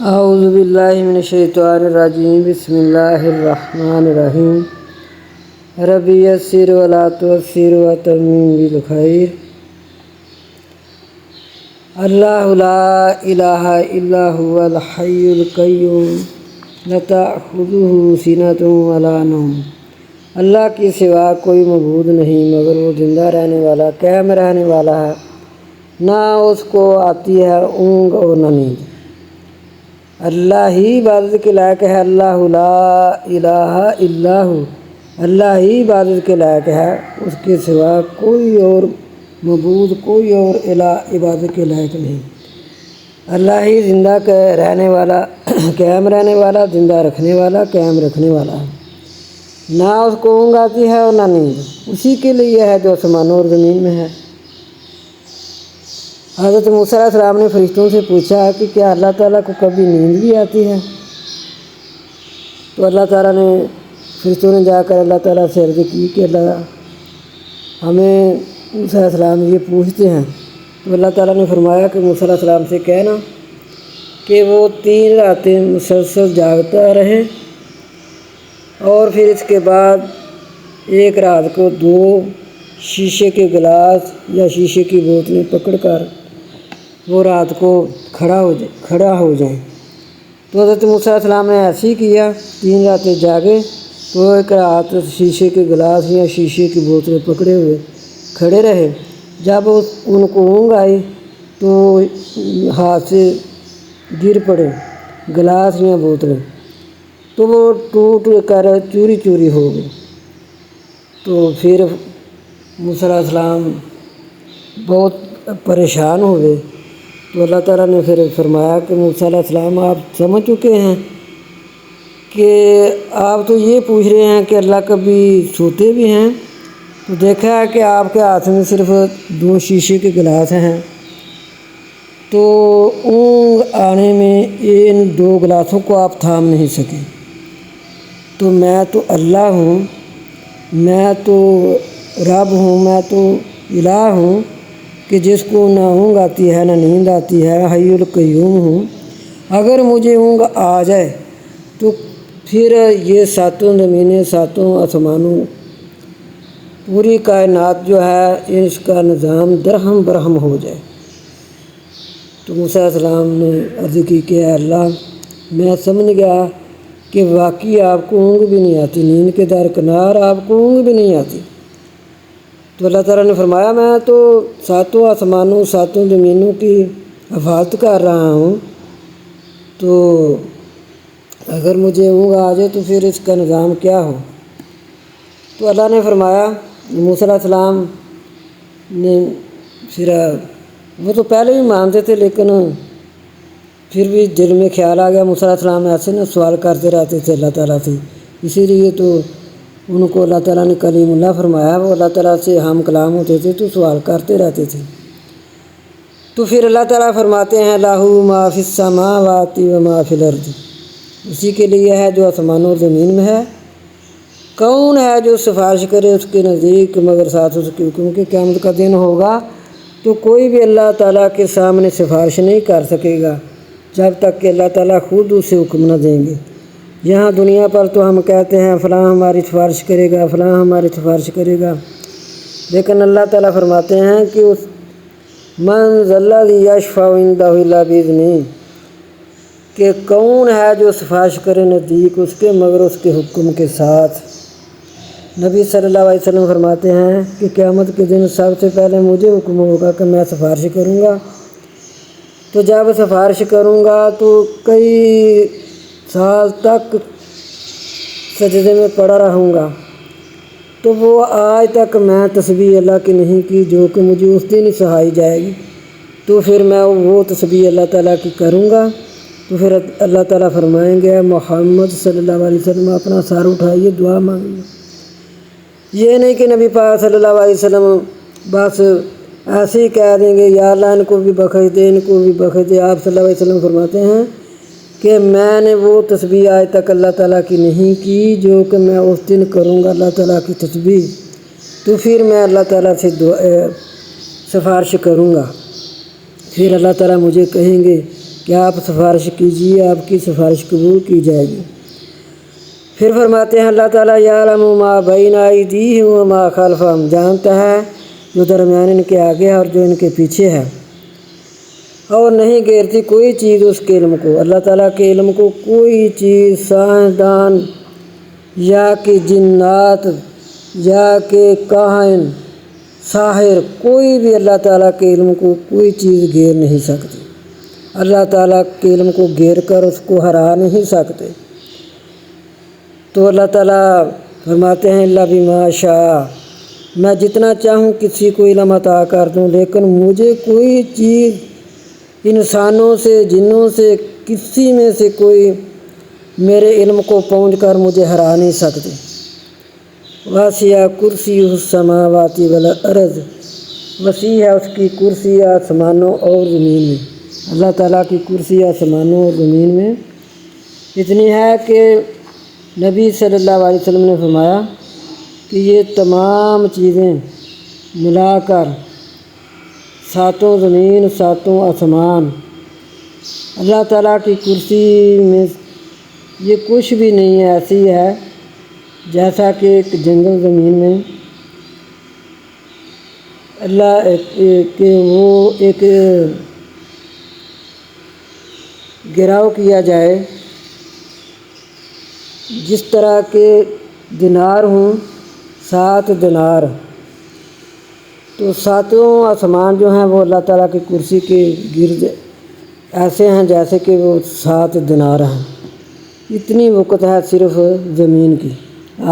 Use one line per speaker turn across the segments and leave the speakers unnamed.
اعوذ باللہ من الشیطان الرجیم بسم اللہ الرحمن الرحیم ربی یسر ولا تعسر وتمم بالخیر اللہ لا الہ الا هو الحی القیوم لا تأخذہ سنۃ ولا نوم۔ اللہ کے سوا کوئی معبود نہیں مگر وہ زندہ رہنے والا قائم رہنے والا ہے، نہ اس کو آتی ہے اونگ اور نہ نیند۔ اللہ ہی عبادت کے لائق ہے، اللہ لا الہ الا ہو، اللہ ہی عبادت کے لائق ہے، اس کے سوا کوئی اور معبود کوئی اور الہ عبادت کے لائق نہیں۔ اللہ ہی زندہ رہنے والا قائم رہنے والا، زندہ رکھنے والا قائم رکھنے والا ہے، نہ اس کو اونگ آتی ہے اور نہ نیند، اسی کے لیے ہے جو آسمانوں اور زمین میں ہے۔ حضرت موسیٰ علیہ السلام نے فرشتوں سے پوچھا کہ کیا اللہ تعالیٰ کو کبھی نیند بھی آتی ہے؟ تو اللہ تعالیٰ نے فرشتوں نے جا کر اللہ تعالیٰ سے عرض کی کہ اللہ ہمیں موسیٰ علیہ السلام یہ پوچھتے ہیں۔ تو اللہ تعالیٰ نے فرمایا کہ موسیٰ علیہ السلام سے کہنا کہ وہ 3 راتیں مسلسل جاگتا رہے اور پھر اس کے بعد ایک رات کو 2 شیشے کے گلاس یا شیشے کی بوتلیں پکڑ کر وہ رات کو کھڑا ہو جائیں۔ تو حضرت موسیٰ علیہ السلام نے ایسے ہی کیا، 3 راتیں جاگے تو ایک رات شیشے کے گلاس یا شیشے کی بوتلیں پکڑے ہوئے کھڑے رہے۔ جب ان کو اونگ آئی تو ہاتھ سے گر پڑے گلاس یا بوتلیں، تو وہ ٹوٹ کر چوری چوری ہو گئی۔ تو پھر موسیٰ علیہ السلام بہت پریشان ہوئے۔ تو اللہ تعالیٰ نے پھر فرمایا کہ موسیٰ علیہ السلام آپ سمجھ چکے ہیں کہ آپ تو یہ پوچھ رہے ہیں کہ اللہ کبھی سوتے بھی ہیں، تو دیکھا ہے کہ آپ کے ہاتھ میں صرف 2 شیشے کے گلاس ہیں، تو اونگ آنے میں ان 2 گلاسوں کو آپ تھام نہیں سکے۔ تو میں تو اللہ ہوں، میں تو رب ہوں، میں تو الہ ہوں کہ جس کو نہ اونگ آتی ہے نہ نیند آتی ہے، حی القیوم ہوں۔ اگر مجھے اونگ آ جائے تو پھر یہ 7 زمینیں 7 آسمانوں پوری کائنات جو ہے اس کا نظام درہم برہم ہو جائے۔ تو موسیٰ علیہ السلام نے عرض کی کہ اے اللہ میں سمجھ گیا کہ واقعی آپ کو اونگ بھی نہیں آتی، نیند کے درکنار آپ کو اونگ بھی نہیں آتی۔ تو اللہ تعالیٰ نے فرمایا میں تو 7 آسمانوں 7 زمینوں کی حفاظت کر رہا ہوں، تو اگر مجھے اونگ آ جائے تو پھر اس کا نظام کیا ہو؟ تو اللہ نے فرمایا موسیٰ علیہ السلام نے پھر وہ تو پہلے ہی مانتے تھے، لیکن پھر بھی دل میں خیال آ گیا۔ موسیٰ علیہ السلام ایسے نہ سوال کرتے رہتے تھے اللہ تعالیٰ سے، اسی لیے تو ان کو اللہ تعالیٰ نے کلیم اللہ فرمایا، وہ اللہ تعالیٰ سے ہم کلام ہوتے تھے تو سوال کرتے رہتے تھے۔ تو پھر اللہ تعالیٰ فرماتے ہیں لَہُ مَا فِی السَّمَاوَاتِ وَمَا فِی الْأَرْضِ، اسی کے لیے ہے جو آسمانوں اور زمین میں ہے۔ کون ہے جو سفارش کرے اس کے نزدیک مگر ساتھ اس کے حکم کے؟ قیامت کا دن ہوگا تو کوئی بھی اللہ تعالیٰ کے سامنے سفارش نہیں کر سکے گا جب تک کہ اللہ تعالیٰ خود اسے حکم نہ دیں گے۔ یہاں دنیا پر تو ہم کہتے ہیں فلاں ہماری سفارش کرے گا، فلاں ہماری سفارش کرے گا، لیکن اللہ تعالیٰ فرماتے ہیں کہ اس من ذا الذی یشفع عندہ الا بإذنہ، کہ کون ہے جو سفارش کرے نزدیک اس کے مگر اس کے حکم کے ساتھ۔ نبی صلی اللہ علیہ وسلم فرماتے ہیں کہ قیامت کے دن سب سے پہلے مجھے حکم ہوگا کہ میں سفارش کروں گا، تو جب سفارش کروں گا تو کئی سال تک سجدے میں پڑا رہوں گا، تو وہ آج تک میں تسبیح اللہ کی نہیں کی جو کہ مجھے اس دن ہی سہائی جائے گی، تو پھر میں وہ تسبیح اللہ تعالیٰ کی کروں گا۔ تو پھر اللہ تعالیٰ فرمائیں گے محمد صلی اللہ علیہ وسلم اپنا سر اٹھائیے دعا مانگیے۔ یہ نہیں کہ نبی پاک صلی اللہ علیہ وسلم بس ایسے ہی کہہ دیں گے یا اللہ ان کو بھی بخش دے ان کو بھی بخش دے۔ آپ صلی اللہ علیہ وسلم فرماتے ہیں کہ میں نے وہ تسبیح آج تک اللہ تعالیٰ کی نہیں کی جو کہ میں اس دن کروں گا اللہ تعالیٰ کی تسبیح، تو پھر میں اللہ تعالیٰ سے سفارش کروں گا۔ پھر اللہ تعالیٰ مجھے کہیں گے کہ آپ سفارش کیجیے، آپ کی سفارش قبول کی جائے گی۔ پھر فرماتے ہیں اللہ تعالیٰ یعلم ما بین ایدیہم وما خلفہم، جانتا ہے جو درمیان ان کے آگے ہے اور جو ان کے پیچھے ہے، اور نہیں گھیرتی کوئی چیز اس کے علم کو، اللہ تعالیٰ کے علم کو کوئی چیز، سائنسدان یا کہ جنات یا کہ کاہن ساحر، کوئی بھی اللہ تعالیٰ کے علم کو کوئی چیز گھیر نہیں سکتی۔ اللہ تعالیٰ کے علم کو گھیر کر اس کو ہرا نہیں سکتے۔ تو اللہ تعالیٰ فرماتے ہیں اللہ بما شاء، میں جتنا چاہوں کسی کو علم عطا کر دوں، لیکن مجھے کوئی چیز انسانوں سے، جنوں سے، کسی میں سے کوئی میرے علم کو پہنچ کر مجھے ہرا نہیں سکتے۔ واسع کرسیہ السماوات والارض، وسیع ہے اس کی کرسی آسمانوں اور زمین میں۔ اللہ تعالیٰ کی کرسی آسمانوں اور زمین میں اتنی ہے کہ نبی صلی اللہ علیہ وسلم نے فرمایا کہ یہ تمام چیزیں ملا کر، ساتوں زمین، ساتوں آسمان، اللہ تعالیٰ کی کرسی میں یہ کچھ بھی نہیں ہے، ایسی ہے جیسا کہ ایک جنگل زمین میں اللہ کہ وہ ایک گھیراؤ کیا جائے، جس طرح کے دینار ہوں، 7 دینار، تو ساتوں آسمان جو ہیں وہ اللہ تعالیٰ کی کرسی کے گرد ایسے ہیں جیسے کہ وہ 7 دینار ہیں۔ اتنی وقت ہے صرف زمین کی،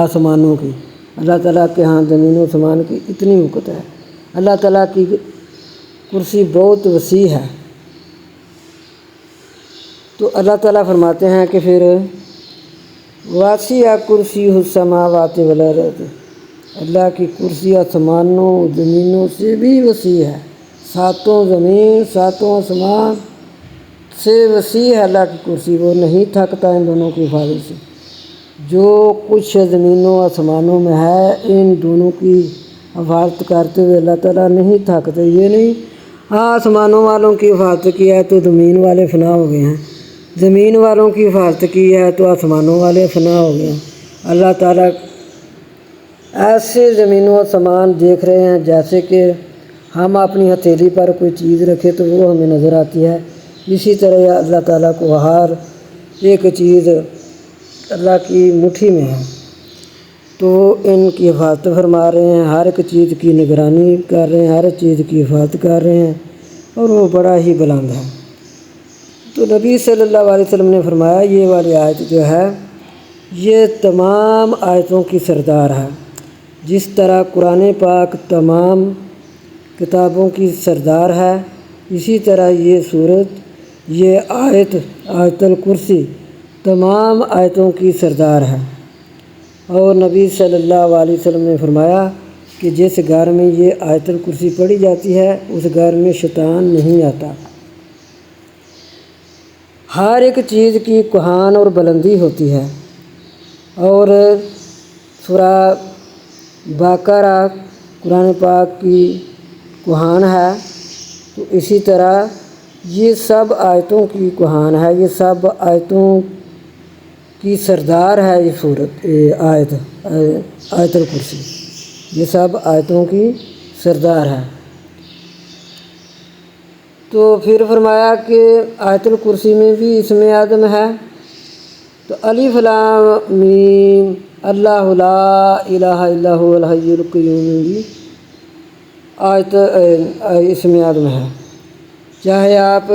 آسمانوں کی، اللہ تعالیٰ کے ہاں زمین و آسمان کی اتنی وقت ہے۔ اللہ تعالیٰ کی کرسی بہت وسیع ہے۔ تو اللہ تعالیٰ فرماتے ہیں کہ پھر واسع کرسیہ السماوات والارض، اللہ کی کرسی آسمانوں زمینوں سے بھی وسیع ہے، ساتوں زمین، ساتوں آسمان سے وسیع ہے اللہ کی کرسی۔ وہ نہیں تھکتا ان دونوں کی حفاظت سے۔ جو کچھ زمینوں آسمانوں میں ہے، ان دونوں کی حفاظت کرتے ہوئے اللہ تعالیٰ نہیں تھکتے۔ یہ نہیں آسمانوں والوں کی حفاظت کی ہے تو زمین والے فنا ہو گئے ہیں، زمین والوں کی حفاظت کی ہے تو آسمانوں والے فنا ہو گئے ہیں۔ اللہ تعالیٰ ایسے زمین و آسمان دیکھ رہے ہیں جیسے کہ ہم اپنی ہتھیلی پر کوئی چیز رکھے تو وہ ہمیں نظر آتی ہے، اسی طرح اللہ تعالیٰ کو ہر ایک چیز اللہ کی مٹھی میں ہے، تو وہ ان کی حفاظت فرما رہے ہیں، ہر ایک چیز کی نگرانی کر رہے ہیں، ہر ایک چیز کی حفاظت کر رہے ہیں، اور وہ بڑا ہی بلند ہے۔ تو نبی صلی اللہ علیہ وسلم نے فرمایا یہ والی آیت جو ہے یہ تمام آیتوں کی سردار ہے۔ جس طرح قرآن پاک تمام کتابوں کی سردار ہے، اسی طرح یہ صورت، یہ آیت الکرسی تمام آیتوں کی سردار ہے۔ اور نبی صلی اللہ علیہ وسلم نے فرمایا کہ جس گھر میں یہ آیت الکرسی پڑھی جاتی ہے اس گھر میں شیطان نہیں آتا۔ ہر ایک چیز کی کوہان اور بلندی ہوتی ہے، اور سورہ بقرہ قرآن پاک کی کوہان ہے، تو اسی طرح یہ سب آیتوں کی کوہان ہے، یہ سب آیتوں کی سردار ہے۔ یہ صورت آیت الکرسی یہ سب آیتوں کی سردار ہے۔ تو پھر فرمایا کہ آیت الکرسی میں بھی اسم اعظم ہے، تو الف لام میم اللہ لا الہ الا هو الحی القیوم میں بھی اسم اعظم ہے۔ چاہے آپ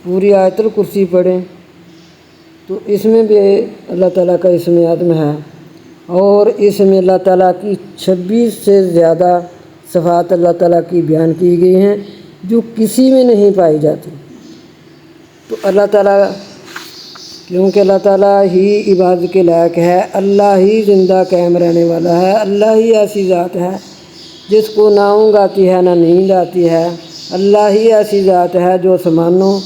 پوری آیت الکرسی پڑھیں تو اس میں بھی اللہ تعالیٰ کا اسم اعظم ہے، اور اس میں اللہ تعالیٰ کی 26 سے زیادہ صفات اللہ تعالیٰ کی بیان کی گئی ہیں جو کسی میں نہیں پائی جاتی۔ تو اللہ تعالیٰ، کیونکہ اللہ تعالیٰ ہی عبادت کے لائق ہے، اللہ ہی زندہ قائم رہنے والا ہے، اللہ ہی ایسی ذات ہے جس کو نہ اونگ آتی ہے نہ نیند آتی ہے، اللہ ہی ایسی ذات ہے جو آسمانوں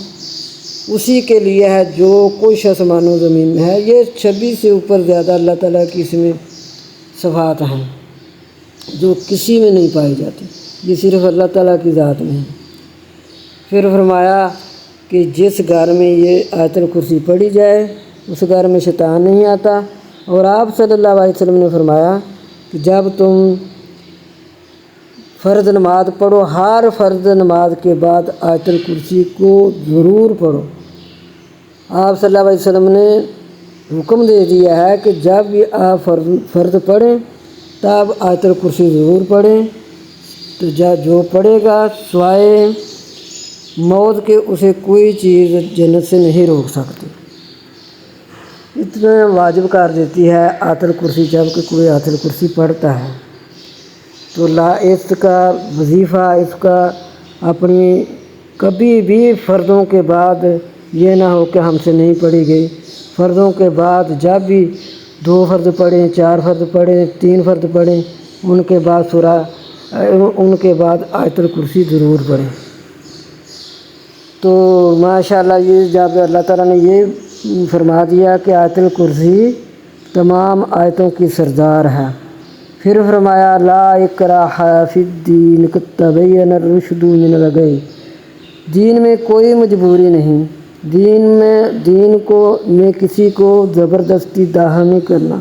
اسی کے لیے ہے جو کچھ آسمان و زمین میں ہے۔ یہ 26 سے اوپر زیادہ اللہ تعالیٰ کی اس میں صفات ہیں جو کسی میں نہیں پائی جاتی، یہ صرف اللہ تعالیٰ کی ذات میں ہے۔ پھر فرمایا کہ جس گھر میں یہ آیت الکرسی پڑھی جائے اس گھر میں شیطان نہیں آتا۔ اور آپ صلی اللہ علیہ وسلم نے فرمایا کہ جب تم فرض نماز پڑھو، ہر فرض نماز کے بعد آیت الکرسی کو ضرور پڑھو۔ آپ صلی اللہ علیہ وسلم نے حکم دے دیا ہے کہ جب بھی آپ فرض پڑھیں تب آیت الکرسی ضرور پڑھیں، تو جو پڑھے گا سوائے موت کے اسے کوئی چیز جنت سے نہیں روک سکتی۔ اتنا واجب کر دیتی ہے آیت الکرسی جب کہ کوئی آیت الکرسی پڑھتا ہے۔ تو اس کا وظیفہ، اس کا اپنی کبھی بھی فرضوں کے بعد یہ نہ ہو کہ ہم سے نہیں پڑھی گئی۔ فرضوں کے بعد جب بھی 2 فرض پڑھیں، 4 فرض پڑھیں، 3 فرض پڑھیں، ان کے بعد آیت الکرسی ضرور پڑھیں۔ تو ماشاءاللہ یہ جب اللہ تعالیٰ نے یہ فرما دیا کہ آیت الکرسی تمام آیتوں کی سردار ہے، پھر فرمایا لا اکراہ فی الدین قد تبین الرشد من الغی، دین میں کوئی مجبوری نہیں، دین میں کسی کو زبردستی داخل نہیں کرنا۔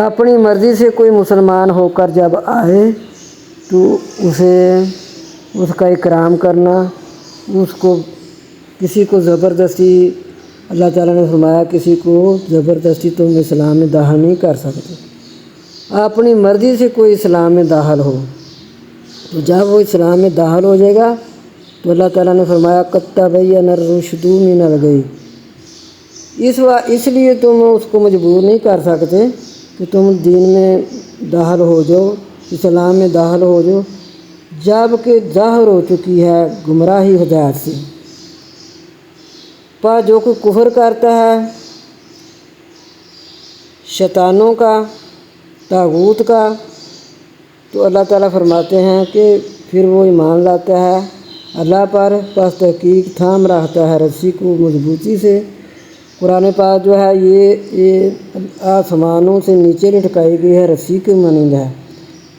اپنی مرضی سے کوئی مسلمان ہو کر جب آئے تو اس کا اکرام کرنا، کسی کو زبردستی، اللہ تعالیٰ نے فرمایا کسی کو زبردستی تم اسلام میں داخل نہیں کر سکتے۔ اپنی مرضی سے کوئی اسلام میں داخل ہو تو جب وہ اسلام میں داخل ہو جائے گا تو اللہ تعالیٰ نے فرمایا قد تبین الرشد من الغی، اس لیے تم اس کو مجبور نہیں کر سکتے کہ تم دین میں داخل ہو جاؤ، اسلام میں داخل ہو جاؤ، جب کہ ظاہر ہو چکی ہے گمراہی ہدایت سے۔ پر جو کوئی کفر کرتا ہے شیطانوں کا، طاغوت کا، تو اللہ تعالیٰ فرماتے ہیں کہ پھر وہ ایمان لاتا ہے اللہ پر، پس تحقیق تھام رہتا ہے رسی کو مضبوطی سے۔ قرآن پاک جو ہے یہ آسمانوں سے نیچے لٹکائی گئی ہے، رسی کے مانند ہے،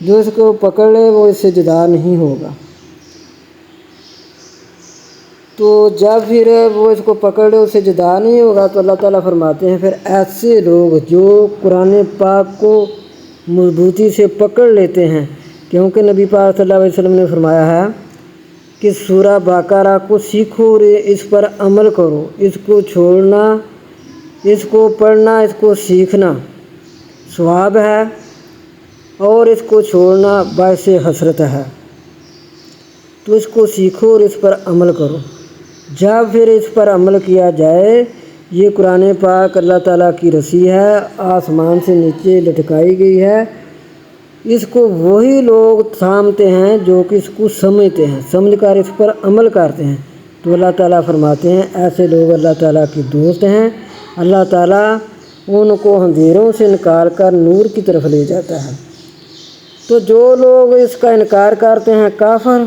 جو اس کو پکڑ لے وہ اس سے جدا نہیں ہوگا۔ تو جب پھر وہ اس کو پکڑ لے اس سے جدا نہیں ہوگا تو اللہ تعالیٰ فرماتے ہیں پھر ایسے لوگ جو قرآن پاک کو مضبوطی سے پکڑ لیتے ہیں، کیونکہ نبی پاک صلی اللہ علیہ وسلم نے فرمایا ہے کہ سورہ بقرہ کو سیکھو اور اس پر عمل کرو، اس کو چھوڑنا، اس کو پڑھنا، اس کو سیکھنا ثواب ہے اور اس کو چھوڑنا باعث حسرت ہے۔ تو اس کو سیکھو اور اس پر عمل کرو۔ جب پھر اس پر عمل کیا جائے، یہ قرآن پاک اللہ تعالیٰ کی رسی ہے، آسمان سے نیچے لٹکائی گئی ہے، اس کو وہی لوگ تھامتے ہیں جو کہ اس کو سمجھتے ہیں، سمجھ کر اس پر عمل کرتے ہیں۔ تو اللہ تعالیٰ فرماتے ہیں ایسے لوگ اللہ تعالیٰ کے دوست ہیں، اللہ تعالیٰ ان کو اندھیروں سے نکال کر نور کی طرف لے جاتا ہے۔ تو جو لوگ اس کا انکار کرتے ہیں کافر،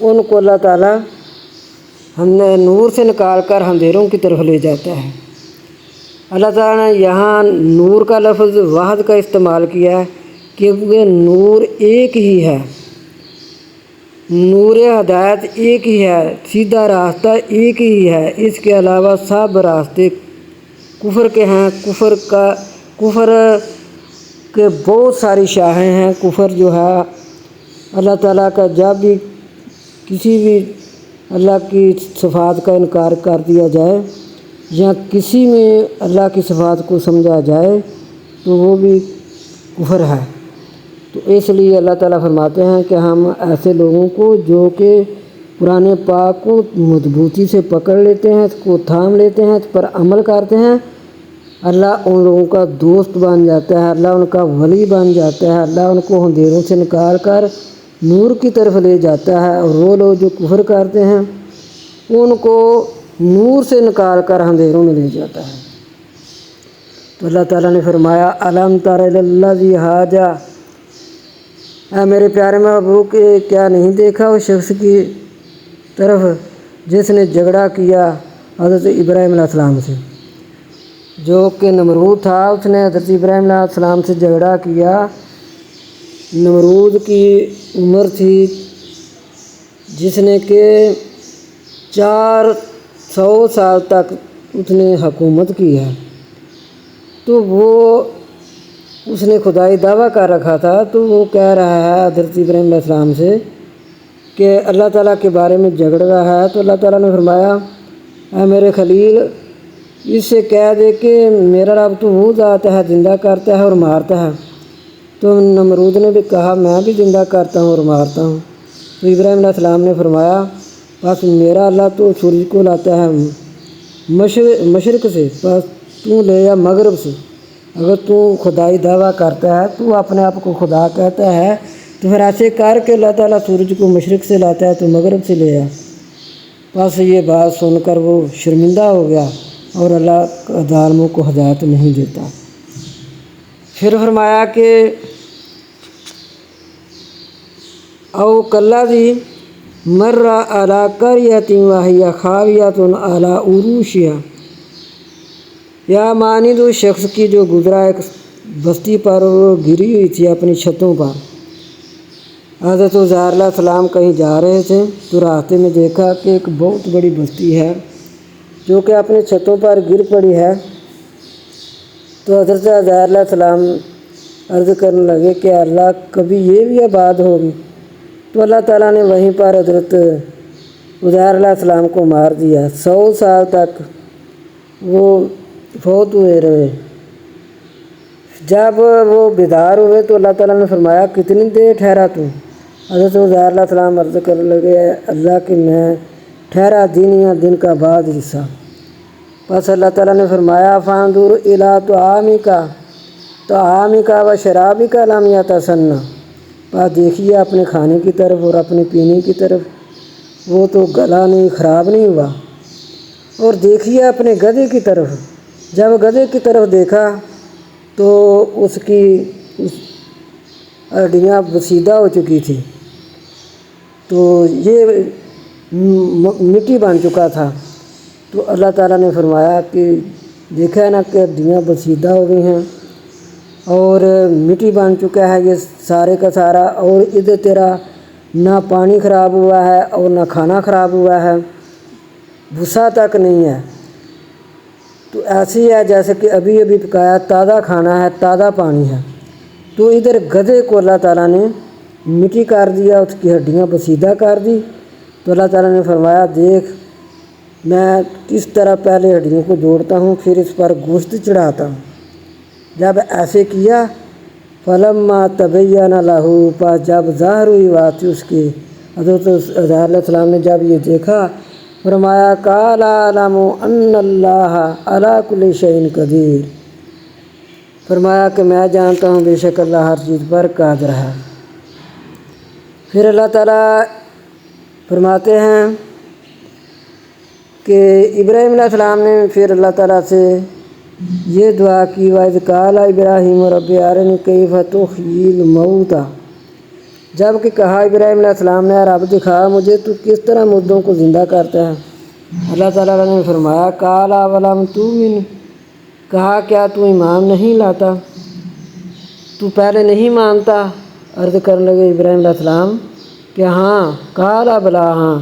ان کو اللہ تعالیٰ ہم نے نور سے نکال کر اندھیروں کی طرف لے جاتا ہے۔ اللہ تعالیٰ نے یہاں نور کا لفظ واحد کا استعمال کیا ہے کیونکہ نور ایک ہی ہے، نور ہدایت ایک ہی ہے، سیدھا راستہ ایک ہی ہے، اس کے علاوہ سب راستے کفر کے ہیں۔ کفر کے بہت ساری شاخیں ہیں۔ کفر جو ہے اللہ تعالیٰ کا جب بھی کسی بھی اللہ کی صفات کا انکار کر دیا جائے یا کسی میں اللہ کی صفات کو سمجھا جائے تو وہ بھی کفر ہے۔ تو اس لیے اللہ تعالیٰ فرماتے ہیں کہ ہم ایسے لوگوں کو جو کہ قرآن پاک کو مضبوطی سے پکڑ لیتے ہیں، اس کو تھام لیتے ہیں، اس پر عمل کرتے ہیں، اللہ ان لوگوں کا دوست بن جاتا ہے، اللہ ان کا ولی بن جاتا ہے، اللہ ان کو اندھیروں سے نکال کر نور کی طرف لے جاتا ہے، اور وہ لوگ جو کفر کرتے ہیں ان کو نور سے نکال کر اندھیروں میں لے جاتا ہے۔ تو اللہ تعالیٰ نے فرمایا الم تر الی الذی حاج، اے میرے پیارے محبوب کہ کیا نہیں دیکھا اس شخص کی طرف جس نے جھگڑا کیا حضرت ابراہیم علیہ السلام سے، جو کہ نمرود تھا، اس نے حضرت ابراہیم علیہ السلام سے جھگڑا کیا۔ نمرود کی عمر تھی جس نے کہ 400 سال تک اس نے حکومت کی ہے، تو وہ اس نے خدائی دعویٰ کر رکھا تھا، تو وہ کہہ رہا ہے حضرت ابراہیم علیہ السلام سے کہ اللہ تعالیٰ کے بارے میں جھگڑ رہا ہے۔ تو اللہ تعالیٰ نے فرمایا اے میرے خلیل، اس سے کہہ دے کہ میرا رب تو وہ ذات ہے زندہ کرتا ہے اور مارتا ہے۔ تو نمرود نے بھی کہا میں بھی زندہ کرتا ہوں اور مارتا ہوں۔ تو ابراہیم علیہ السلام نے فرمایا بس میرا اللہ تو سورج کو لاتا ہے مشرق سے، بس تو لے یا مغرب سے۔ اگر تو خدائی دعویٰ کرتا ہے، تو اپنے آپ کو خدا کہتا ہے، تو پھر ایسے کر کے اللہ تعالیٰ سورج کو مشرق سے لاتا ہے تو مغرب سے لے آ۔ بس یہ بات سن کر وہ شرمندہ ہو گیا اور اللہ ظالموں کو ہدایت نہیں دیتا۔ پھر فرمایا کہ او کالذی مر علی قریۃ وہی خاویۃ علی عروشہا، یا مانند اس شخص کی جو گزرا ایک بستی پر وہ گری ہوئی تھی اپنی چھتوں پر۔ حضرت عزیر علیہ السلام کہیں جا رہے تھے تو راستے میں دیکھا کہ ایک بہت بڑی بستی ہے جو کہ اپنی چھتوں پر گر پڑی ہے۔ تو حضرت عزیر علیہ السلام عرض کرنے لگے کہ اللہ کبھی یہ بھی آباد ہوگی؟ تو اللہ تعالیٰ نے وہیں پر حضرت عزیر علیہ السلام کو مار دیا۔ 100 سال تک وہ فوت ہوئے رہے۔ جب وہ بیدار ہوئے تو اللہ تعالیٰ نے فرمایا کتنی دیر ٹھہرا تو؟ حضرت عزیر علیہ السلام عرض کرنے لگے اللہ کہ میں ٹھہرا دن یا دن کا بعد حصہ۔ بس اللہ تعالیٰ نے فرمایا فانظر الی طعامک و شرابک لم یتسنہ، بس دیکھیے اپنے کھانے کی طرف اور اپنے پینے کی طرف، وہ تو گلا نہیں خراب نہیں ہوا۔ اور دیکھیے اپنے گدھے کی طرف، جب گدھے کی طرف دیکھا تو اس کی ہڈیاں بسیدہ ہو چکی تھی، تو یہ مٹی بن چکا تھا۔ تو اللہ تعالیٰ نے فرمایا کہ دیکھا ہے نا کہ ہڈیاں بسیدہ ہو گئی ہیں اور مٹی بن چکا ہے یہ سارے کا سارا، اور ادھر تیرا نہ پانی خراب ہوا ہے اور نہ کھانا خراب ہوا ہے، بھوسا تک نہیں ہے۔ تو ایسی ہے جیسے کہ ابھی ابھی پکایا تازہ کھانا ہے، تازہ پانی ہے۔ تو ادھر گدھے کو اللہ تعالیٰ نے مٹی کر دیا، اس کی ہڈیاں بسیدہ کر دی۔ تو اللہ تعالیٰ نے فرمایا دیکھ میں کس طرح پہلے ہڈیوں کو جوڑتا ہوں پھر اس پر گوشت چڑھاتا ہوں۔ جب ایسے کیا فلما تبین لہ، پس جب ظاہر ہوئی بات اس کی، حضرت عزیر علیہ السلام نے جب یہ دیکھا فرمایا قال اعلم ان اللہ علی کل شیء قدیر، فرمایا کہ میں جانتا ہوں بے شک اللہ ہر چیز پر قادر ہے۔ پھر اللہ تعالیٰ فرماتے ہیں کہ ابراہیم علیہ السلام نے پھر اللہ تعالیٰ سے یہ دعا کی وَإِذْ قَالَ إِبْرَاهِيمُ رَبِّ أَرِنِي كَيْفَ تُحْيِي الْمَوْتَى، جب کہ کہا ابراہیم علیہ السلام نے رب دکھا مجھے تو کس طرح مردوں کو زندہ کرتا ہے۔ اللہ تعالیٰ نے فرمایا قَالَ أَوَلَمْ تُؤْمِنْ، کہا کیا تو ایمان نہیں لاتا، تو پہلے نہیں مانتا؟ عرض کرنے لگے ابراہیم علیہ السلام کہ ہاں، قَالَ بَلَىٰ، ہاں،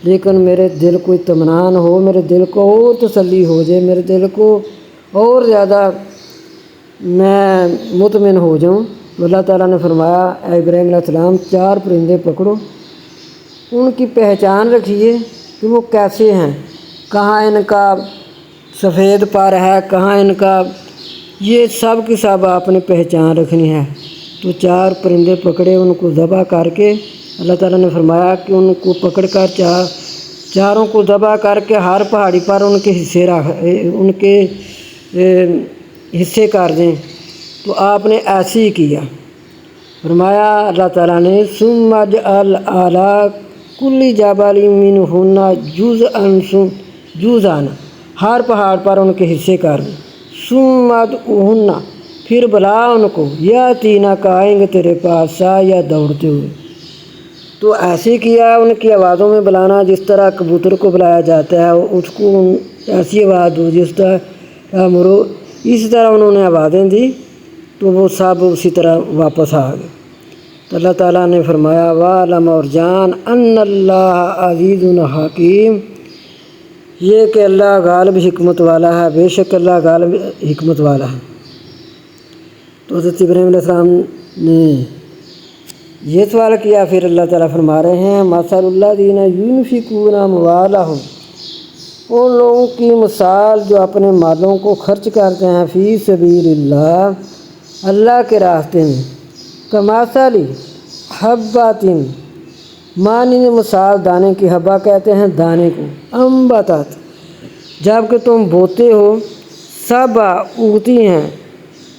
لیکن میرے دل کو اطمینان ہو، میرے دل کو اور تسلی ہو جائے، میرے دل کو اور زیادہ میں مطمئن ہو جاؤں۔ تو اللہ تعالیٰ نے فرمایا اے ابراہیم علیہ السلام 4 پرندے پکڑو، ان کی پہچان رکھیے کہ وہ کیسے ہیں، کہاں ان کا سفید پر ہے، کہاں ان کا، یہ سب کی سب آپ نے پہچان رکھنی ہے۔ تو 4 پرندے پکڑے، ان کو ذبح کر کے اللہ تعالیٰ نے فرمایا کہ ان کو پکڑ کر چاروں کو ذبح کر کے ہر پہاڑی پر ان کے حصے کر دیں۔ تو آپ نے ایسے ہی کیا۔ فرمایا اللہ تعالیٰ نے ثم اجعل اعلیٰ کل جبل منہن جزءا، ہر پہاڑ پر ان کے حصے کر دیں۔ ثم ادعوہن، پھر بلا ان کو، یاتینا کا آئیں گے تیرے پاس یا دوڑتے ہوئے۔ تو ایسے کیا، ان کی آوازوں میں بلانا، جس طرح کبوتر کو بلایا جاتا ہے اس کو ایسی آواز دو جس طرح مرو، اسی طرح انہوں نے آوازیں دی تو وہ سب اسی طرح واپس آ گئے۔ تو اللہ تعالیٰ نے فرمایا وَعْلَمْ اور جان ان اللہ عزیز حکیم، یہ کہ اللہ غالب حکمت والا ہے، بے شک اللہ غالب حکمت والا ہے۔ تو حضرت ابراہیم علیہ السلام نے یہ سوال کیا، پھر اللہ تعالیٰ فرما رہے ہیں مثل الذین ينفقون اموالهم، ان لوگوں کی مثال جو اپنے مالوں کو خرچ کرتے ہیں فی سبیل اللہ، اللہ کے راستے میں، کمثل حبۃ، مانند مثال دانے کی، حبہ کہتے ہیں دانے کو، انبتت، جب کہ تم بوتے ہو، سبع اگتی ہیں،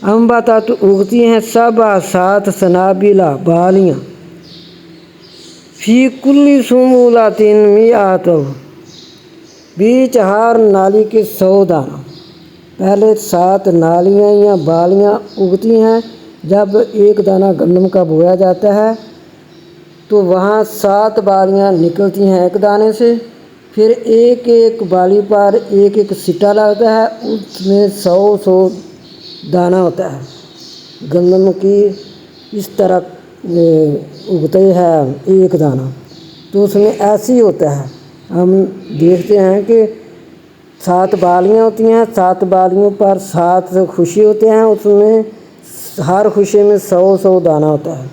انبتت اگتی ہیں، سبع 7 سنابلا بالیاں، فی کل سنبلۃ مئۃ، بیچ ہر نالی کے 100 دانہ۔ پہلے 7 نالیاں یا بالیاں اگتی ہیں، جب ایک دانہ گندم کا بویا جاتا ہے تو وہاں 7 بالیاں نکلتی ہیں ایک دانے سے، پھر ایک ایک بالی پر ایک ایک سٹا لگتا ہے، اس میں 100 دانہ ہوتا ہے گندم کی، اس طرح اگتے ہے ایک دانہ، تو اس میں ایسے ہی ہوتا ہے۔ ہم دیکھتے ہیں کہ 7 بالیاں ہوتی ہیں، 7 بالیوں پر 7 خوشی ہوتے ہیں، اس میں ہر خوشی میں 100 دانہ ہوتا ہے۔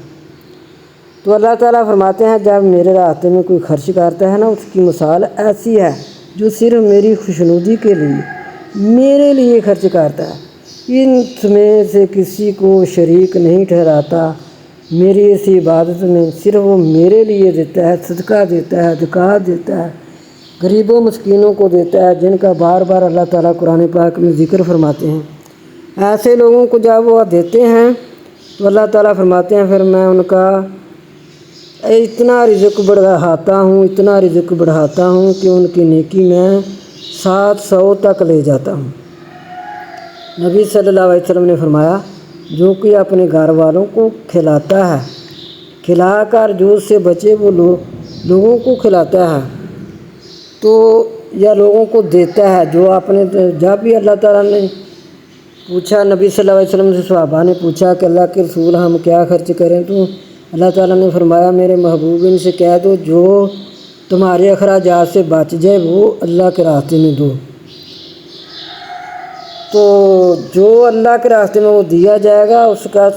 تو اللہ تعالیٰ فرماتے ہیں جب میرے راستے میں کوئی خرچ کرتا ہے نا، اس کی مثال ایسی ہے جو صرف میری خوشنودی کے لیے میرے لیے خرچ کرتا ہے، ان میں سے کسی کو شریک نہیں ٹھہراتا میری اس عبادت میں، صرف وہ میرے لیے دیتا ہے، صدقہ دیتا ہے، زکوٰۃ دیتا ہے، غریبوں مسکینوں کو دیتا ہے، جن کا بار بار اللہ تعالیٰ قرآن پاک میں ذکر فرماتے ہیں۔ ایسے لوگوں کو جب وہ دیتے ہیں تو اللہ تعالیٰ فرماتے ہیں پھر میں ان کا اتنا رزق بڑھاتا ہوں، اتنا رزق بڑھاتا ہوں کہ ان کی نیکی میں 700 تک لے جاتا ہوں۔ نبی صلی اللہ علیہ وسلم نے فرمایا جو کہ اپنے گھر والوں کو کھلاتا ہے، کھلا کر جو اس سے بچے وہ لوگوں کو کھلاتا ہے تو یا لوگوں کو دیتا ہے، جو اپنے جب بھی اللہ تعالیٰ نے پوچھا، نبی صلی اللہ علیہ وسلم سے صحابہ نے پوچھا کہ اللہ کے رسول ہم کیا خرچ کریں، تو اللہ تعالیٰ نے فرمایا میرے محبوب ان سے کہہ دو جو تمہارے اخراجات سے بچ جائے وہ اللہ کے راستے میں دو، تو جو اللہ کے راستے میں وہ دیا جائے گا اس کا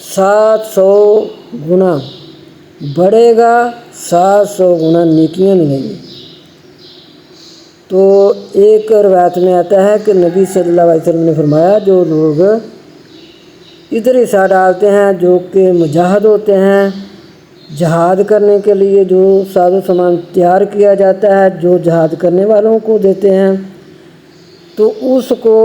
700 گنا بڑھے گا، 700 گنا نیکیاں ملیں گی۔ تو ایک روایت میں آتا ہے کہ نبی صلی اللہ علیہ وسلم نے فرمایا جو لوگ ادھر حصہ ڈالتے ہیں جو کہ مجاہد ہوتے ہیں، جہاد کرنے کے لیے جو ساز و سامان تیار کیا جاتا ہے، جو جہاد کرنے والوں کو دیتے ہیں، تو اس کو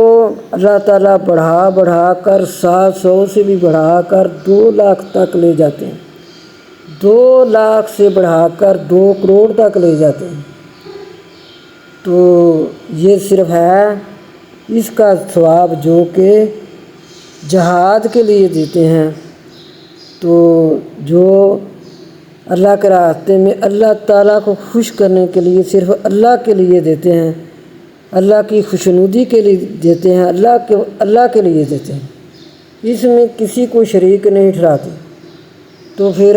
اللہ تعالیٰ بڑھا کر 700 سے بھی بڑھا کر 2 لاکھ تک لے جاتے ہیں، 2 لاکھ سے بڑھا کر 2 کروڑ تک لے جاتے ہیں۔ تو یہ صرف ہے اس کا ثواب جو کہ جہاد کے لیے دیتے ہیں، تو جو اللہ کے راستے میں اللہ تعالیٰ کو خوش کرنے کے لیے صرف اللہ کے لیے دیتے ہیں، اللہ کی خوشنودی کے لیے دیتے ہیں، اللہ کے لیے دیتے ہیں، اس میں کسی کو شریک نہیں ٹھہراتے، تو پھر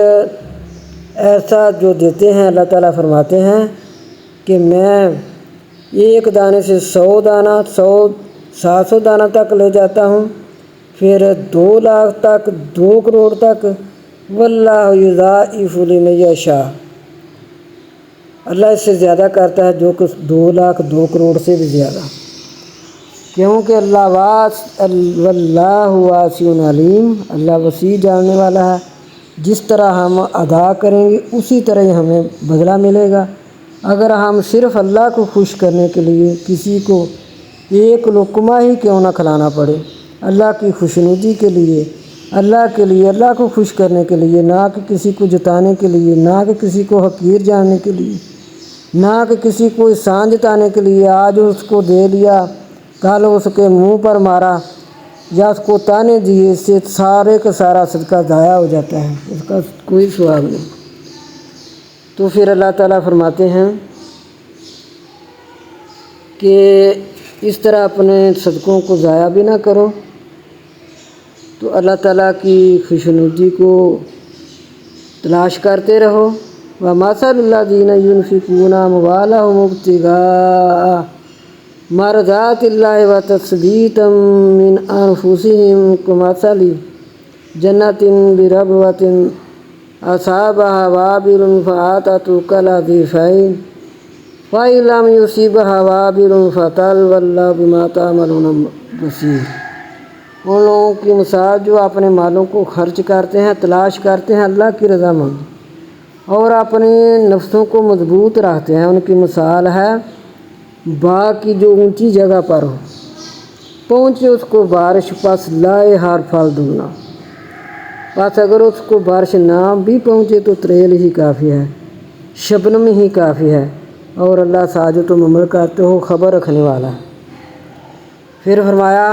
ایسا جو دیتے ہیں اللہ تعالیٰ فرماتے ہیں کہ میں ایک دانے سے 100 دانہ 700 دانہ تک لے جاتا ہوں، پھر 2 لاکھ تک، 2 کروڑ تک، واللہ یضاعف لمن یشاء، اللہ اس سے زیادہ کرتا ہے جو کہ 2 لاکھ 2 کروڑ سے بھی زیادہ، کیونکہ واللہ واسع علیم، اللہ وسیع جاننے والا ہے، جس طرح ہم ادا کریں گے اسی طرح ہی ہمیں بدلہ ملے گا۔ اگر ہم صرف اللہ کو خوش کرنے کے لیے کسی کو ایک لقمہ ہی کیوں نہ کھلانا پڑے، اللہ کی خوشنودی کے لیے، اللہ کو خوش کرنے کے لیے، نہ کہ کسی کو جتانے کے لیے، نہ کہ کسی کو حقیر جاننے کے لیے، نہ کہ کسی کو احسان جتانے کے لیے، آج اس کو دے لیا کل اس کے منہ پر مارا یا اس کو تانے دیے، اس سے سارے کا سارا صدقہ ضائع ہو جاتا ہے، اس کا کوئی ثواب نہیں۔ تو پھر اللہ تعالیٰ فرماتے ہیں کہ اس طرح اپنے صدقوں کو ضائع بھی نہ کرو، تو اللہ تعالیٰ کی خوشنودی کو تلاش کرتے رہو۔ وَمَثَلُ الَّذِينَ يُنْفِقُونَ أَمْوَالَهُمُ ابْتِغَاءَ مَرْضَاتِ اللَّهِ وَتَثْبِيتًا مِّنْ أَنفُسِهِمْ كَمَثَلِ جَنَّةٍ بِرَبْوَةٍ أَصَابَهَا وَابِلٌ فَآتَتْ أُكُلَهَا ضِعْفَيْنِ وَإِن لَّمْ يُصِبْهَا وَابِلٌ فَطَلٌّ وَاللَّهُ بِمَا تَعْمَلُونَ بَصِيرٌ۔ ان لوگوں کی مثال جو اپنے مالوں کو خرچ کرتے ہیں، تلاش کرتے ہیں اللہ کی رضامندی اور اپنے نفسوں کو مضبوط رکھتے ہیں، ان کی مثال ہے باغ کی جو اونچی جگہ پر ہو، پہنچے اس کو بارش، پس لائے ہر پھل دگنا۔ پس اگر اس کو بارش نہ بھی پہنچے تو تریل ہی کافی ہے، شبنم ہی کافی ہے، اور اللہ سا جو تم عمل کرتے ہو خبر رکھنے والا ہے۔ پھر فرمایا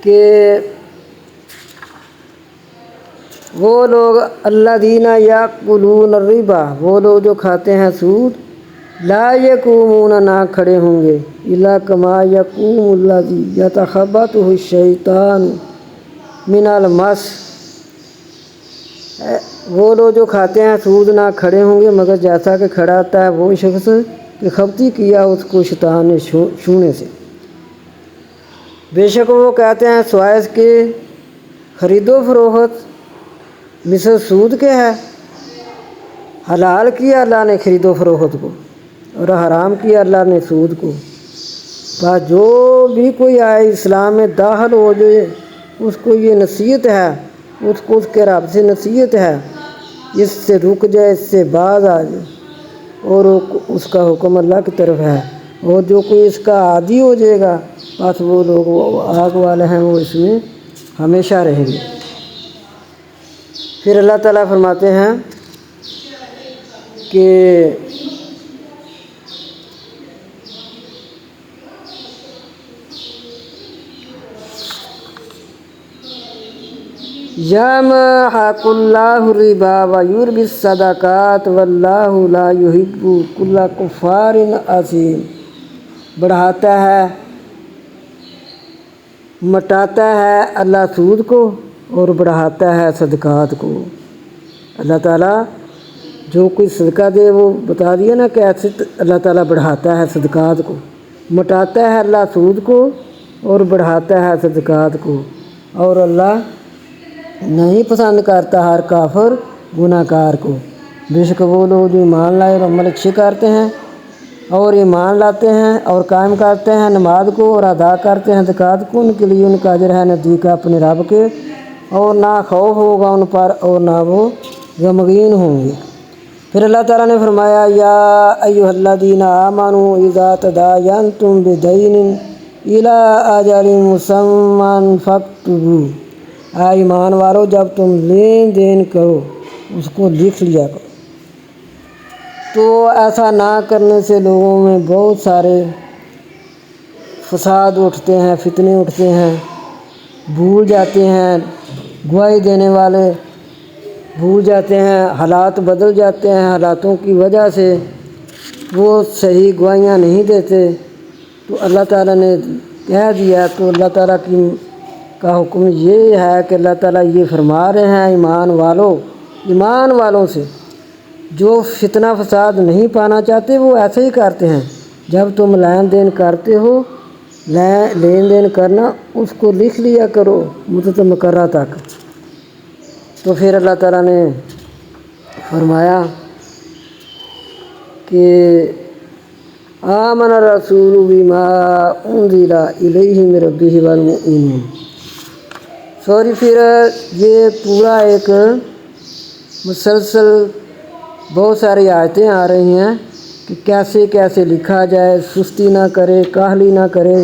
کہ وہ لوگ الذین یاکلون الربا، وہ لوگ جو کھاتے ہیں سود، لا یقومون، نہ کھڑے ہوں گے، الا کما یقوم الذی یتخبطہ الشیطان من المس، وہ لوگ جو کھاتے ہیں سود نہ کھڑے ہوں گے مگر جیسا کہ کھڑا ہوتا ہے وہ شخص کہ خبطی کیا اس کو شیطان نے چھونے سے۔ بے شک وہ کہتے ہیں سوائے اس کے خرید و فروخت مثل سود کے ہے۔ حلال کیا اللہ نے خرید و فروخت کو اور حرام کیا اللہ نے سود کو۔ بس جو بھی کوئی آئے اسلام میں داخل ہو جائے اس کو یہ نصیحت ہے، اس کو اس کے رب سے نصیحت ہے، اس سے رک جائے، اس سے باز آ جائے، اور اس کا حکم اللہ کی طرف ہے۔ اور جو کوئی اس کا عادی ہو جائے گا بس وہ لوگ آگ والے ہیں، وہ اس میں ہمیشہ رہیں گے۔ پھر اللہ تعالیٰ فرماتے ہیں کہ یمحق اللہ الربا ویربی الصدقات واللہ لا یحب کل کفار اثیم۔ بڑھاتا ہے، مٹاتا ہے اللہ سود کو اور بڑھاتا ہے صدقات کو۔ اللہ تعالیٰ جو کوئی صدقہ دے وہ بتا دیا نا کہ ایسے اللہ تعالیٰ بڑھاتا ہے صدقات کو، مٹاتا ہے اللہ سود کو اور بڑھاتا ہے صدقات کو۔ اور اللہ نہیں پسند کرتا ہر کافر گناہ کار کو۔ بے شک وہ لوگ جو ایمان لائے اور عمل اچھے کرتے ہیں اور ایمان لاتے ہیں اور قائم کرتے ہیں نماز کو اور ادا کرتے ہیں زکوٰۃ کو، ان کے لیے ان کا اجر ہے نزدیک اپنے رب کے، اور نہ خوف ہوگا ان پر اور نہ وہ غمگین ہوں گے۔ پھر اللہ تعالیٰ نے فرمایا یا ایھا الذین آمنوا اذا تداینتم بدین الی اجل مسمى فاکتبوہ، اے ایمان والو جب تم لین دین کرو اس کو لکھ لیا کرو۔ تو ایسا نہ کرنے سے لوگوں میں بہت سارے فساد اٹھتے ہیں، فتنے اٹھتے ہیں، بھول جاتے ہیں، گواہی دینے والے بھول جاتے ہیں، حالات بدل جاتے ہیں، حالاتوں کی وجہ سے وہ صحیح گواہیاں نہیں دیتے۔ تو اللہ تعالیٰ نے کہہ دیا، تو اللہ تعالیٰ کا حکم یہ ہے کہ اللہ تعالیٰ یہ فرما رہے ہیں ایمان والوں سے جو فتنہ فساد نہیں پانا چاہتے وہ ایسے ہی کرتے ہیں۔ جب تم لین دین کرتے ہو، لین دین کرنا اس کو لکھ لیا کرو مدت مقررہ تک۔ تو پھر اللہ تعالیٰ نے فرمایا کہ آمن الرسول بما انزل الیہ من ربہ والمؤمنون۔ پھر یہ پورا ایک مسلسل بہت ساری آیتیں آ رہی ہیں کہ کیسے کیسے لکھا جائے، سستی نہ کرے، کاہلی نہ کرے،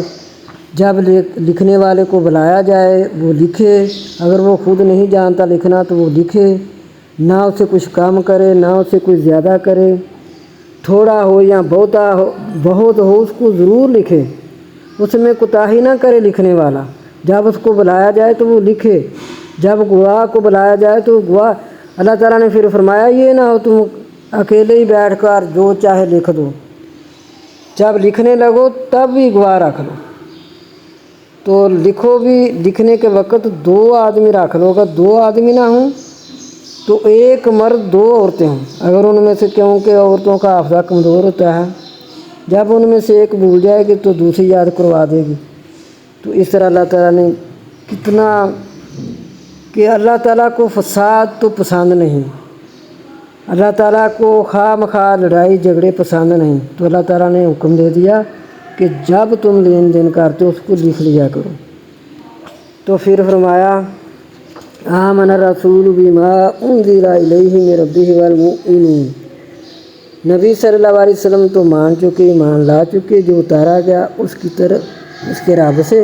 جب لکھنے والے کو بلایا جائے وہ لکھے، اگر وہ خود نہیں جانتا لکھنا تو وہ لکھے، نہ اسے کچھ کم کرے نہ اسے کچھ زیادہ کرے، تھوڑا ہو یا بہت ہو اس کو ضرور لکھے، اس میں کوتاہی نہ کرے لکھنے والا۔ جب اس کو بلایا جائے تو وہ لکھے، جب گواہ کو بلایا جائے تو گواہ، اللہ تعالیٰ نے پھر فرمایا یہ نہ ہو تم اکیلے ہی بیٹھ کر جو چاہے لکھ دو، جب لکھنے لگو تب بھی گواہ رکھ لو۔ تو لکھو بھی، لکھنے کے وقت 2 آدمی رکھ لو، اگر 2 آدمی نہ ہوں تو 1 مرد 2 عورتیں ہوں، اگر ان میں سے، کیونکہ عورتوں کا حافظہ کمزور ہوتا ہے، جب ان میں سے ایک بھول جائے گی تو دوسری یاد کروا دے گی۔ تو اس طرح اللہ تعالیٰ نے کتنا کہ اللہ تعالیٰ کو فساد تو پسند نہیں، اللہ تعالیٰ کو خواہ مخواہ لڑائی جھگڑے پسند نہیں، تو اللہ تعالیٰ نے حکم دے دیا کہ جب تم لین دین کرتے ہو اس کو لکھ لیا کرو۔ تو پھر فرمایا آمن الرسول بما انزل الیہ من ربہ والمؤمنون، نبی صلی اللہ علیہ وسلم تو مان چکے، ایمان لا چکے جو اتارا گیا اس کی طرف اس کے رب سے،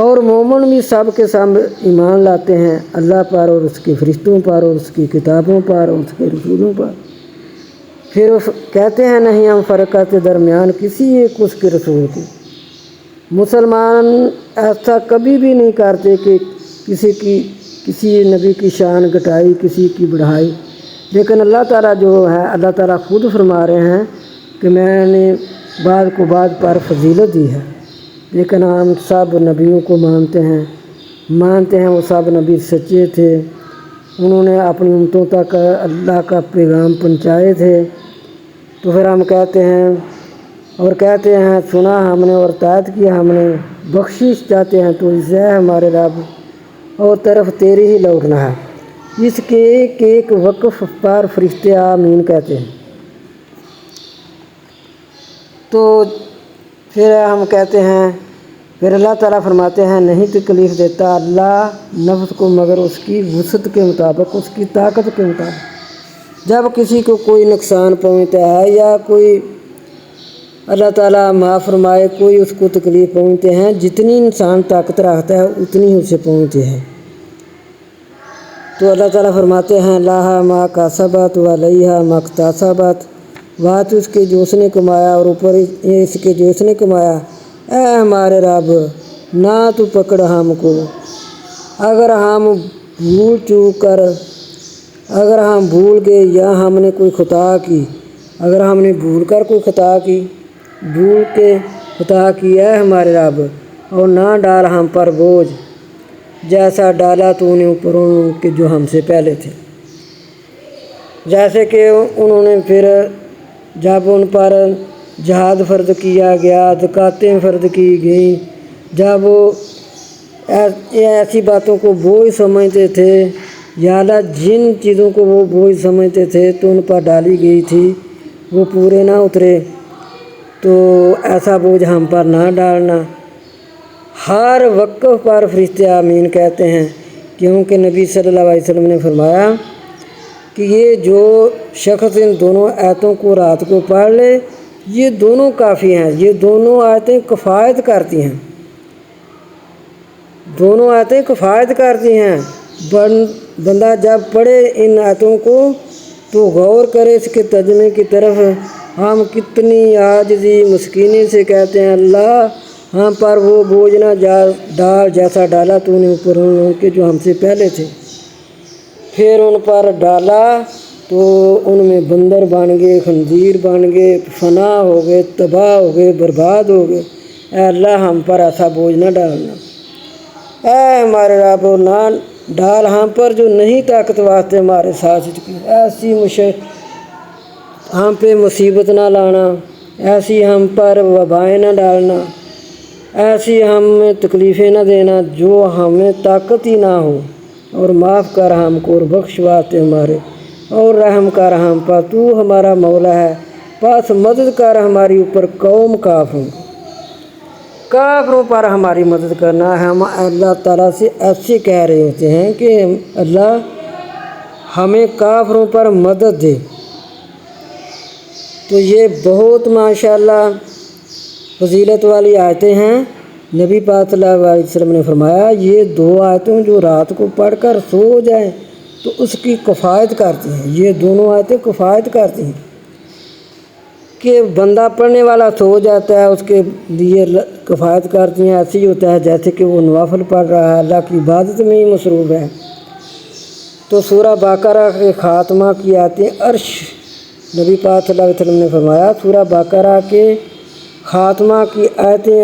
اور مومن بھی سب کے سب ایمان لاتے ہیں اللہ پر اور اس کے فرشتوں پر اور اس کی کتابوں پر اور اس کے رسولوں پر۔ پھر کہتے ہیں نہیں ہم فرق کرتے درمیان کسی ایک اس کے رسول کے۔ مسلمان ایسا کبھی بھی نہیں کرتے کہ کسی نبی کی شان گھٹائی، کسی کی بڑھائی، لیکن اللہ تعالیٰ جو ہے، اللہ تعالیٰ خود فرما رہے ہیں کہ میں نے بعض کو بعض پر فضیلت دی ہے، لیکن ہم سب نبیوں کو مانتے ہیں وہ سب نبی سچے تھے، انہوں نے اپنی امتوں تک اللہ کا پیغام پہنچائے تھے۔ تو پھر ہم کہتے ہیں سنا ہم نے اور اطاعت کیا ہم نے، بخشش چاہتے ہیں تو اسے ہے ہمارے رب اور طرف تیری ہی لوٹنا ہے۔ اس کے ایک ایک وقف پر فرشتے آمین کہتے ہیں۔ تو پھر ہم کہتے ہیں، پھر اللہ تعالیٰ فرماتے ہیں نہیں تکلیف دیتا اللہ نفس کو مگر اس کی وسعت کے مطابق، اس کی طاقت کے مطابق۔ جب کسی کو کوئی نقصان پہنچتا ہے یا کوئی اللہ تعالیٰ معاف فرمائے کوئی اس کو تکلیف پہنچتے ہیں، جتنی انسان طاقت رکھتا ہے اتنی ہی اسے پہنچتی ہے۔ تو اللہ تعالیٰ فرماتے ہیں لہا ما کسبت وعلیہا ما اکتسبت، بات اس کے جو اس نے کمایا اور اوپر اس کے جو اس نے کمایا۔ اے ہمارے رب نہ تو پکڑ ہم کو، اگر ہم اگر ہم بھول گئے یا ہم نے کوئی خطا کی، اگر ہم نے بھول کر کوئی خطا کی اے ہمارے رب، اور نہ ڈال ہم پر بوجھ جیسا ڈالا تو نے اوپر ان کے جو ہم سے پہلے تھے، جیسے کہ انہوں نے پھر جب ان پر جہاد فرض کیا گیا، زکاتیں فرض کی گئیں، جب وہ ایسی باتوں کو بوجھ سمجھتے تھے یا اللہ جن چیزوں کو وہ بوجھ سمجھتے تھے تو ان پر ڈالی گئی تھی وہ پورے نہ اترے، تو ایسا بوجھ ہم پر نہ ڈالنا۔ ہر وقف پر فرشتے آمین کہتے ہیں، کیونکہ نبی صلی اللہ علیہ وسلم نے فرمایا کہ یہ جو شخص ان دونوں آیتوں کو رات کو پڑھ لے یہ دونوں کافی ہیں، یہ دونوں آیتیں کفایت کرتی ہیں، دونوں آیتیں کفایت کرتی ہیں۔ بندہ جب پڑھے ان آیتوں کو تو غور کرے اس کے ترجمے کی طرف۔ ہم کتنی عاجزی مسکینی سے کہتے ہیں اللہ ہم پر وہ بوجھ نہ ڈال جیسا ڈالا تو نے اوپر ان لوگوں کے جو ہم سے پہلے تھے، پھر ان پر ڈالا تو ان میں بندر بن گئے، خنزیر بن گئے، فنا ہو گئے، تباہ ہو گئے، برباد ہو گئے۔ اے اللہ ہم پر ایسا بوجھ نہ ڈالنا، اے ہمارے رب نہ ڈال ہم پر جو نہیں طاقت واسطے ہمارے ساتھ ایسی ہم پہ مصیبت نہ لانا، ایسی ہم پر وبائیں نہ ڈالنا، ایسی ہمیں تکلیفیں نہ دینا جو ہمیں طاقت ہی نہ ہو، اور معاف کر ہم کو اور بخش واسطے ہمارے، اور رحم کر ہم پر، تو ہمارا مولا ہے، پس مدد کر ہماری اوپر قوم کافروں پر ہماری مدد کرنا۔ ہم اللہ تعالیٰ سے ایسے کہہ رہے ہوتے ہیں کہ اللہ ہمیں کافروں پر مدد دے۔ تو یہ بہت ماشاءاللہ فضیلت والی آیتیں ہیں۔ نبی پاک صلی اللہ علیہ وسلم نے فرمایا یہ 2 آیتیں جو رات کو پڑھ کر سو جائیں تو اس کی کفایت کرتی ہیں، یہ دونوں آیتیں کفایت کرتی ہیں کہ بندہ پڑھنے والا سو جاتا ہے اس کے لیے کفایت کرتی ہیں، ایسی ہوتا ہے جیسے کہ وہ نوافل پڑھ رہا ہے، اللہ کی عبادت میں ہی مصروف ہے۔ تو سورہ بقرہ کے خاتمہ کی آیتیں عرش، نبی پاک صلی اللہ علیہ وسلم نے فرمایا سورہ بقرہ کے خاتمہ کی آیتیں